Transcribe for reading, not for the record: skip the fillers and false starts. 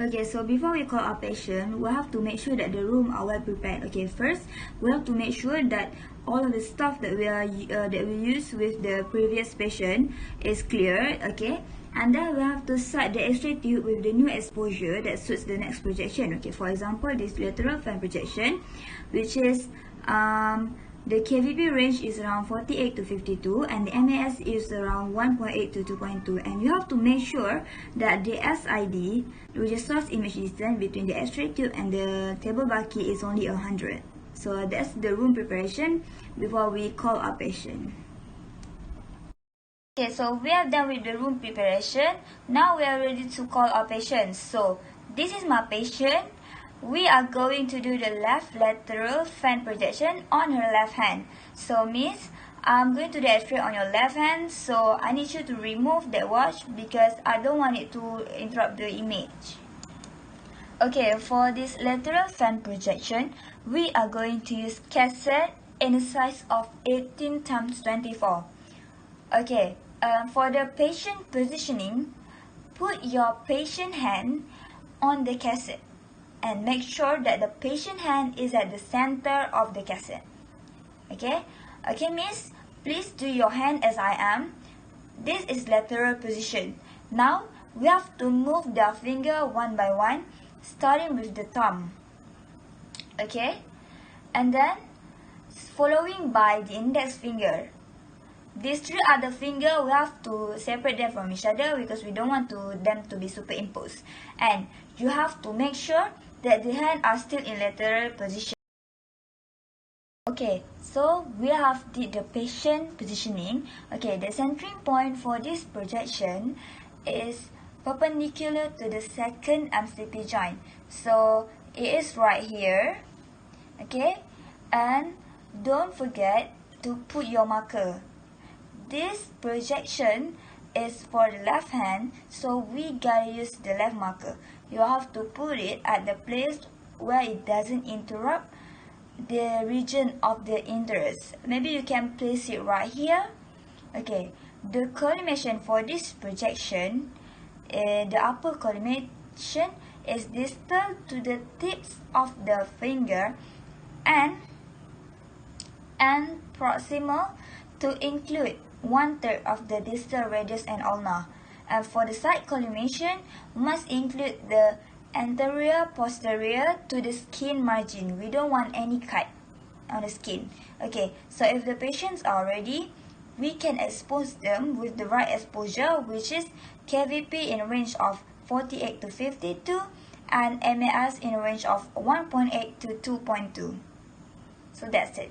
Okay, so before we call our patient, we have to make sure that the room are well prepared. Okay, first we have to make sure that all of the stuff that we use with the previous patient is clear. Okay, and then we have to set the X-ray tube with the new exposure that suits the next projection. Okay, for example, this lateral fan projection, which is the KVP range is around 48 to 52 and the MAS is around 1.8 to 2.2, and you have to make sure that the SID, which is source image distance between the X-ray tube and the table bucket, is only 100. So that's the room preparation before we call our patient. Okay, so we are done with the room preparation. Now we are ready to call our patient. So this is my patient. We are going to do the left lateral fan projection on her left hand. So miss, I'm going to do the X-ray on your left hand, so I need you to remove that watch because I don't want it to interrupt the image. Okay, for this lateral fan projection, we are going to use cassette in a size of 18 times 24. Okay, for the patient positioning, put your patient hand on the cassette and make sure that the patient hand is at the center of the cassette. Okay, miss, please do your hand as I am. This is lateral position. Now we have to move the finger one by one, starting with the thumb. Okay, and then following by the index finger. These three other fingers, we have to separate them from each other because we don't want them to be superimposed. And you have to make sure that the hands are still in lateral position. Okay, so we have did the patient positioning. Okay, the centering point for this projection is perpendicular to the second MCP joint. So it is right here. Okay, and don't forget to put your marker. This projection is for the left hand, so we gotta use the left marker. You have to put it at the place where it doesn't interrupt the region of the interest. Maybe you can place it right here. Okay, the collimation for this projection, the upper collimation is distal to the tips of the finger and proximal to include 1/3 of the distal radius and ulna. And for the side collimation, must include the anterior posterior to the skin margin. We don't want any cut on the skin. Okay, so if the patients are ready, we can expose them with the right exposure, which is KVP in a range of 48 to 52 and MAS in a range of 1.8 to 2.2. So that's it.